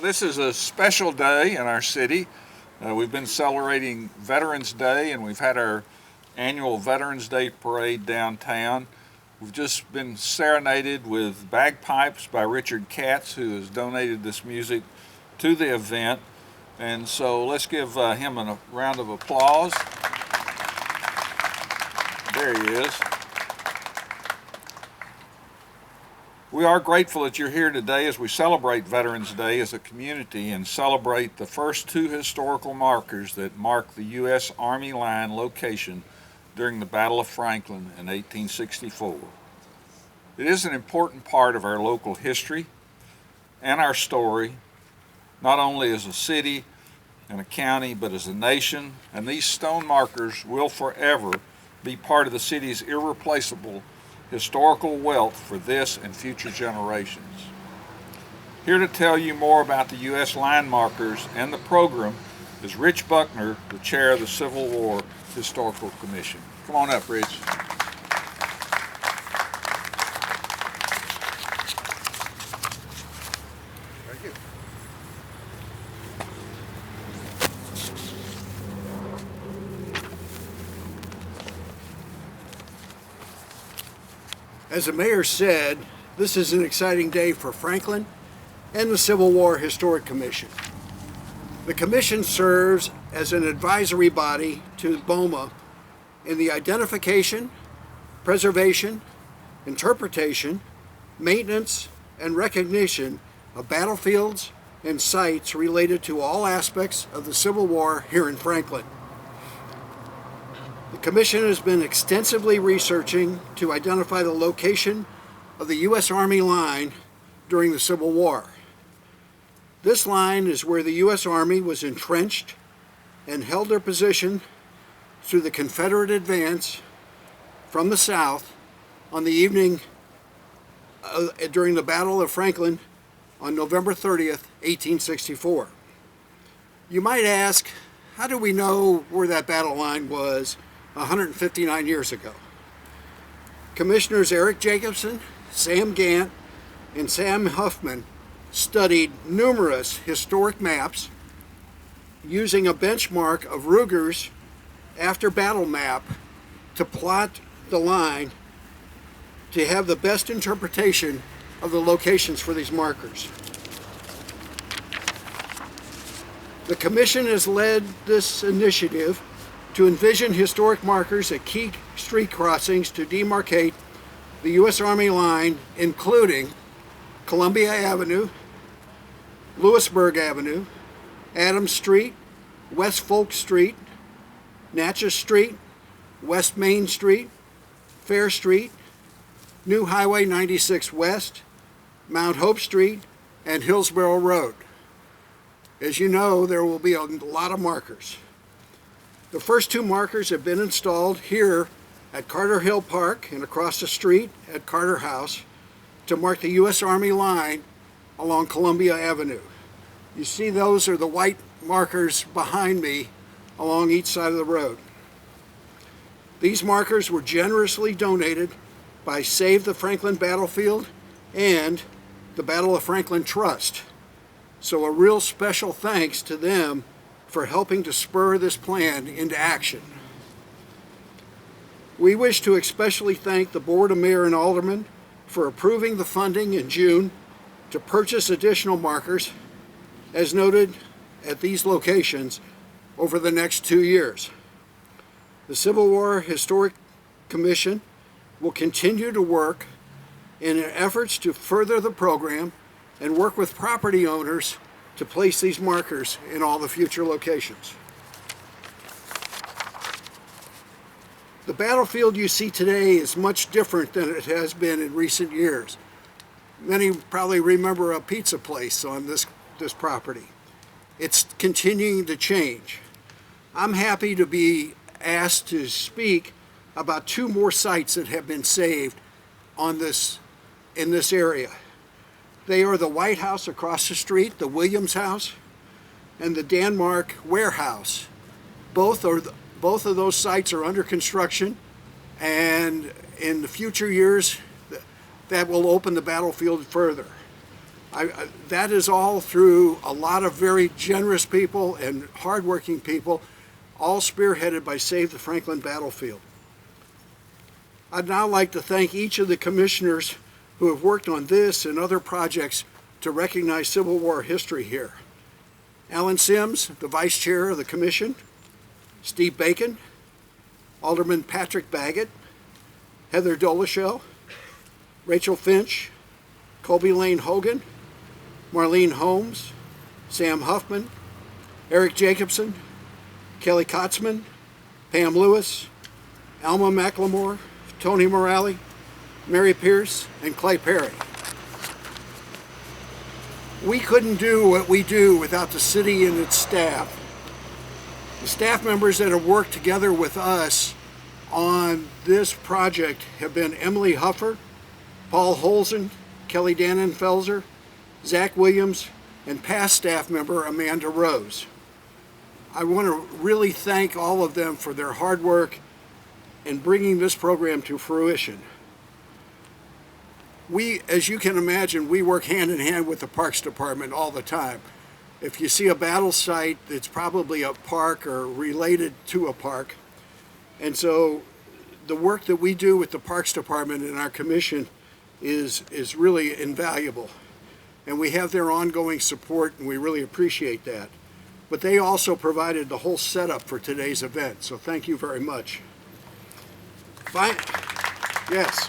This is a special day in our city. We've been celebrating Veterans Day, and we've had our annual Veterans Day parade downtown. We've just been serenaded with bagpipes by Richard Katz, who has donated this music to the event. And so let's give him a round of applause. There he is. We are grateful that you're here today as we celebrate Veterans Day as a community and celebrate the first two historical markers that mark the U.S. Army line location during the Battle of Franklin in 1864. It is an important part of our local history and our story, not only as a city and a county, but as a nation, and these stone markers will forever be part of the city's irreplaceable historical wealth for this and future generations. Here to tell you more about the U.S. line markers and the program is Rich Buckner, the chair of the Civil War Historical Commission. Come on up, Rich. Thank you. As the mayor said, this is an exciting day for Franklin and the Civil War Historic Commission. The commission serves as an advisory body to BOMA in the identification, preservation, interpretation, maintenance, and recognition of battlefields and sites related to all aspects of the Civil War here in Franklin. The Commission has been extensively researching to identify the location of the U.S. Army line during the Civil War. This line is where the U.S. Army was entrenched and held their position through the Confederate advance from the South on the evening during the Battle of Franklin on November 30th, 1864. You might ask, how do we know where that battle line was 159 years ago? Commissioners Eric Jacobson, Sam Gant, and Sam Huffman studied numerous historic maps using a benchmark of Ruger's after battle map to plot the line to have the best interpretation of the locations for these markers. The Commission has led this initiative to envision historic markers at key street crossings to demarcate the U.S. Army line, including Columbia Avenue, Lewisburg Avenue, Adams Street, West Folk Street, Natchez Street, West Main Street, Fair Street, New Highway 96 West, Mount Hope Street, and Hillsborough Road. As you know, there will be a lot of markers. The first two markers have been installed here at Carter Hill Park and across the street at Carter House to mark the U.S. Army line along Columbia Avenue. You see those are the white markers behind me along each side of the road. These markers were generously donated by Save the Franklin Battlefield and the Battle of Franklin Trust. So a real special thanks to them for helping to spur this plan into action. We wish to especially thank the Board of Mayor and Aldermen for approving the funding in June to purchase additional markers, as noted at these locations, over the next 2 years. The Civil War Historic Commission will continue to work in efforts to further the program and work with property owners to place these markers in all the future locations. The battlefield you see today is much different than it has been in recent years. Many probably remember a pizza place on this property. It's continuing to change. I'm happy to be asked to speak about two more sites that have been saved in this area. They are the White House across the street, the Williams House, and the Danmark Warehouse. Both of those sites are under construction, and in the future years, that will open the battlefield further. That is all through a lot of very generous people and hardworking people, all spearheaded by Save the Franklin Battlefield. I'd now like to thank each of the commissioners who have worked on this and other projects to recognize Civil War history here. Alan Sims, the Vice Chair of the Commission, Steve Bacon, Alderman Patrick Baggett, Heather Doleshow, Rachel Finch, Colby Lane Hogan, Marlene Holmes, Sam Huffman, Eric Jacobson, Kelly Kotzman, Pam Lewis, Alma McLemore, Tony Morale, Mary Pierce, and Clay Perry. We couldn't do what we do without the city and its staff. The staff members that have worked together with us on this project have been Emily Huffer, Paul Holzen, Kelly Dannenfelser, Zach Williams, and past staff member Amanda Rose. I want to really thank all of them for their hard work in bringing this program to fruition. We, as you can imagine, we work hand in hand with the Parks Department all the time. If you see a battle site, it's probably a park or related to a park. And so the work that we do with the Parks Department and our commission is really invaluable. And we have their ongoing support, and we really appreciate that. But they also provided the whole setup for today's event, so thank you very much. Yes.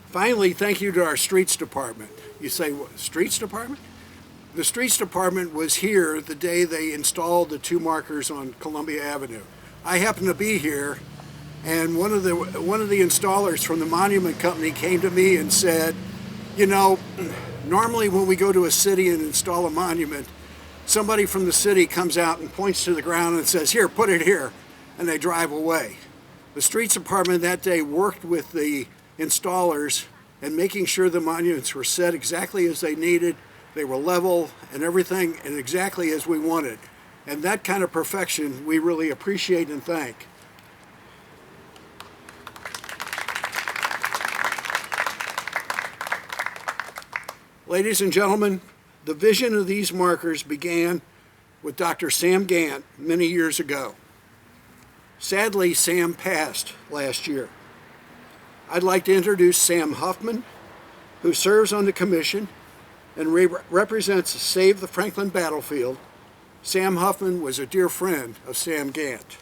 Finally, thank you to our Streets Department. You say, what, Streets Department? The Streets Department was here the day they installed the 2 markers on Columbia Avenue. I happened to be here, and one of the installers from the Monument Company came to me and said, you know, normally when we go to a city and install a monument, somebody from the city comes out and points to the ground and says, here, put it here, and they drive away. The Streets Department that day worked with the installers and making sure the monuments were set exactly as they needed, they were level and everything, and exactly as we wanted. And that kind of perfection we really appreciate and thank. Ladies and gentlemen, the vision of these markers began with Dr. Sam Gant many years ago. Sadly, Sam passed last year. I'd like to introduce Sam Huffman, who serves on the commission and represents Save the Franklin Battlefield. Sam Huffman was a dear friend of Sam Gant.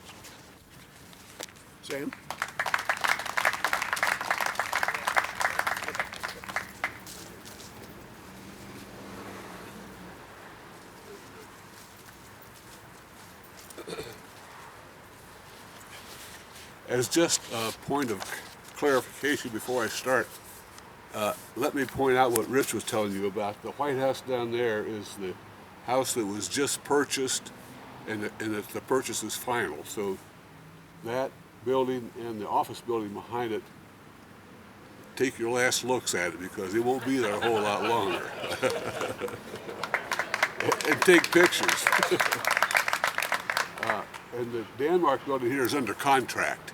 Sam? As just a point of clarification before I start, let me point out what Rich was telling you about. The White House down there is the house that was just purchased, and the purchase is final. So that building and the office building behind it, take your last looks at it because it won't be there a whole lot longer. And take pictures. And the Danmark building here is under contract.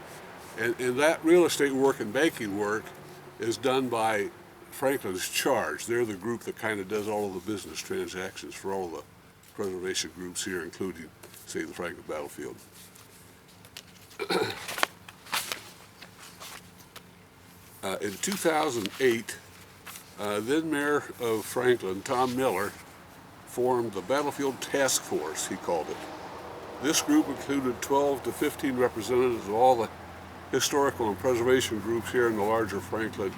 And that real estate work and banking work is done by Franklin's Charge. They're the group that kind of does all of the business transactions for all of the preservation groups here, including, say, the Franklin Battlefield. In 2008, then Mayor of Franklin, Tom Miller, formed the Battlefield Task Force, he called it. This group included 12 to 15 representatives of all the historical and preservation groups here in the larger Franklin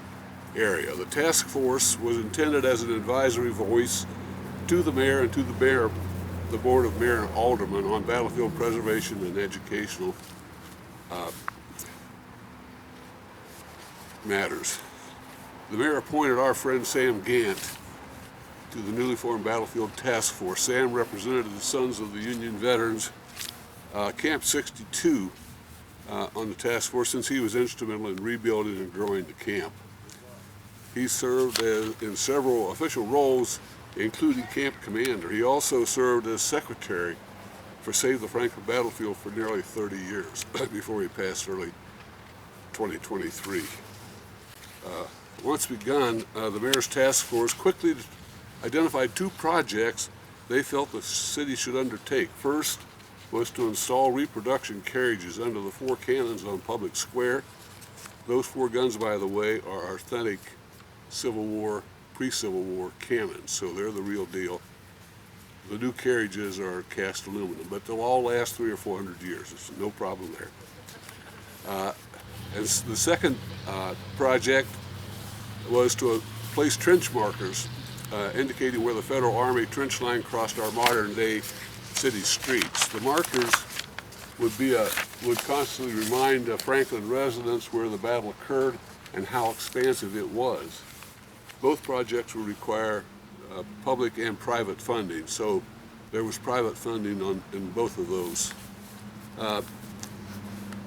area. The task force was intended as an advisory voice to the mayor and to the board of mayor and aldermen on battlefield preservation and educational matters. The mayor appointed our friend Sam Gant to the newly formed Battlefield Task Force. Sam represented the Sons of the Union Veterans, Camp 62, on the task force since he was instrumental in rebuilding and growing the camp. He served in several official roles, including camp commander. He also served as secretary for Save the Franklin Battlefield for nearly 30 years before he passed early 2023. Once begun, the mayor's task force quickly identified 2 projects they felt the city should undertake. First was to install reproduction carriages under the 4 cannons on Public Square. Those 4 guns, by the way, are authentic Civil War, pre-Civil War cannons, so they're the real deal. The new carriages are cast aluminum, but they'll all last 300 or 400 years. There's no problem there. And the second project was to place trench markers indicating where the Federal Army trench line crossed our modern-day city streets. The markers would constantly remind Franklin residents where the battle occurred and how expansive it was. Both projects would require public and private funding, so there was private funding in both of those.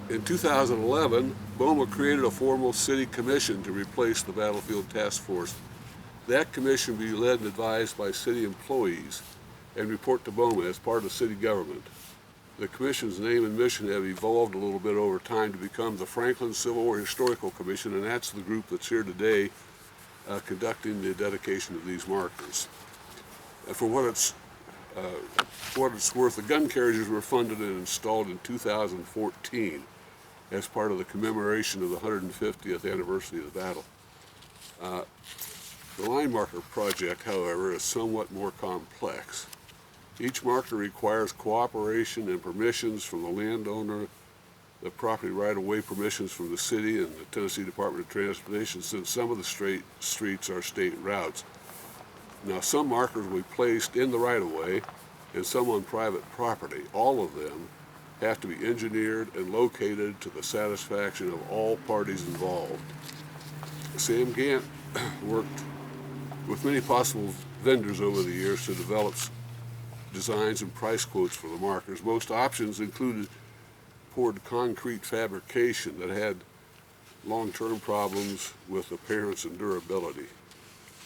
In 2011, BOMA created a formal city commission to replace the Battlefield Task Force. That commission be led and advised by city employees and report to BOMA as part of city government. The commission's name and mission have evolved a little bit over time to become the Franklin Civil War Historical Commission, and that's the group that's here today conducting the dedication of these markers. For what it's worth, the gun carriages were funded and installed in 2014 as part of the commemoration of the 150th anniversary of the battle. The line marker project, however, is somewhat more complex. Each marker requires cooperation and permissions from the landowner, the property right-of-way permissions from the city and the Tennessee Department of Transportation, since some of the streets are state routes. Now, some markers will be placed in the right-of-way and some on private property. All of them have to be engineered and located to the satisfaction of all parties involved. Sam Gant worked with many possible vendors over the years to develop designs and price quotes for the markers. Most options included poured concrete fabrication that had long-term problems with appearance and durability.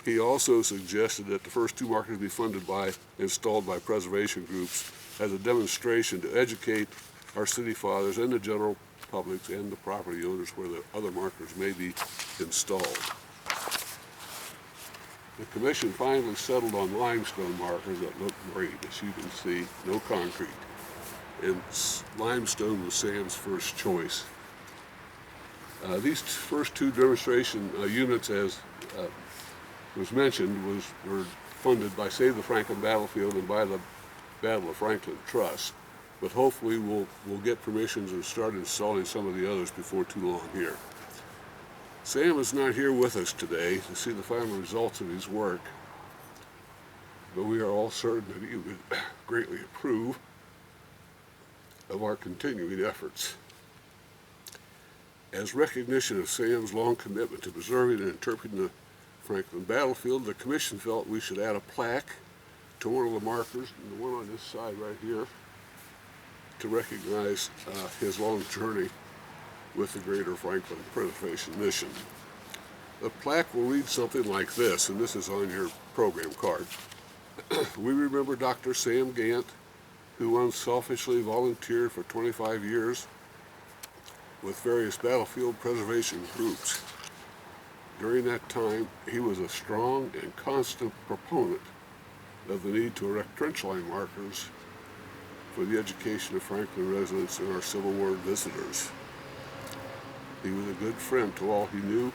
He also suggested that the first 2 markers be funded by, installed by preservation groups as a demonstration to educate our city fathers and the general public and the property owners where the other markers may be installed. The commission finally settled on limestone markers that look great, as you can see, no concrete. And limestone was Sam's first choice. These first 2 demonstration units, as was mentioned, were funded by Save the Franklin Battlefield and by the Battle of Franklin Trust. But hopefully we'll get permissions and start installing some of the others before too long here. Sam is not here with us today to see the final results of his work, but we are all certain that he would greatly approve of our continuing efforts. As recognition of Sam's long commitment to preserving and interpreting the Franklin Battlefield, the commission felt we should add a plaque to one of the markers, and the one on this side right here, to recognize his long journey with the Greater Franklin Preservation Mission. The plaque will read something like this, and this is on your program card. We remember Dr. Sam Gant, who unselfishly volunteered for 25 years with various battlefield preservation groups. During that time, he was a strong and constant proponent of the need to erect trench line markers for the education of Franklin residents and our Civil War visitors. He was a good friend to all he knew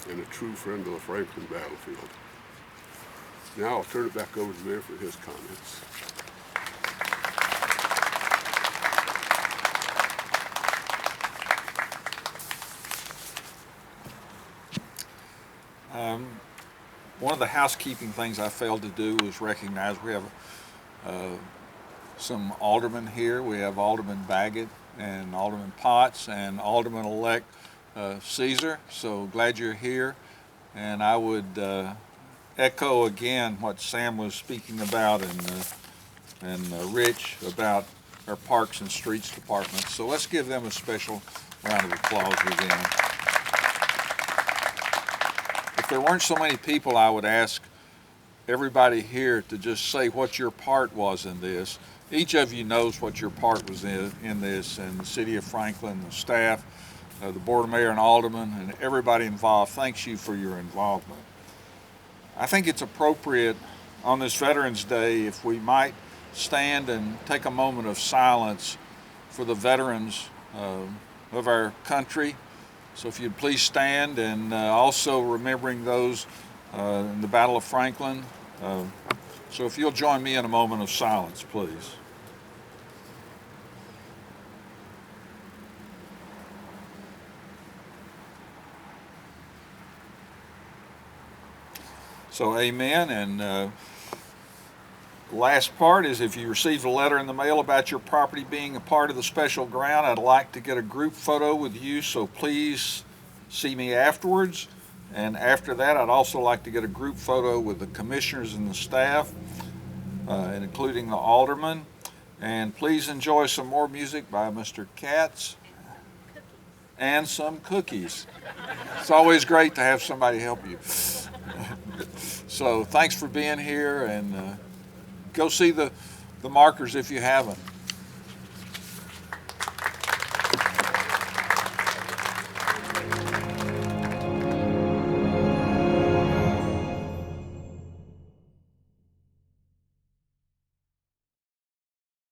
and a true friend of the Franklin Battlefield. Now I'll turn it back over to the mayor for his comments. One of the housekeeping things I failed to do was recognize we have some aldermen here. We have Alderman Baggett and Alderman Potts and Alderman-elect Caesar. So glad you're here. And I would echo again what Sam was speaking about and Rich about our Parks and Streets Department. So let's give them a special round of applause again. If there weren't so many people, I would ask everybody here to just say what your part was in this. Each of you knows what your part was in this, and the City of Franklin, the staff, the Board of Mayor and Aldermen, and everybody involved thanks you for your involvement. I think it's appropriate on this Veterans Day if we might stand and take a moment of silence for the veterans of our country. So if you'd please stand, and also remembering those in the Battle of Franklin. So if you'll join me in a moment of silence, please. So amen, and the last part is if you received a letter in the mail about your property being a part of the special ground, I'd like to get a group photo with you, so please see me afterwards. And after that, I'd also like to get a group photo with the commissioners and the staff, and including the aldermen. And please enjoy some more music by Mr. Katz and some cookies. It's always great to have somebody help you. So thanks for being here, and go see the markers if you haven't.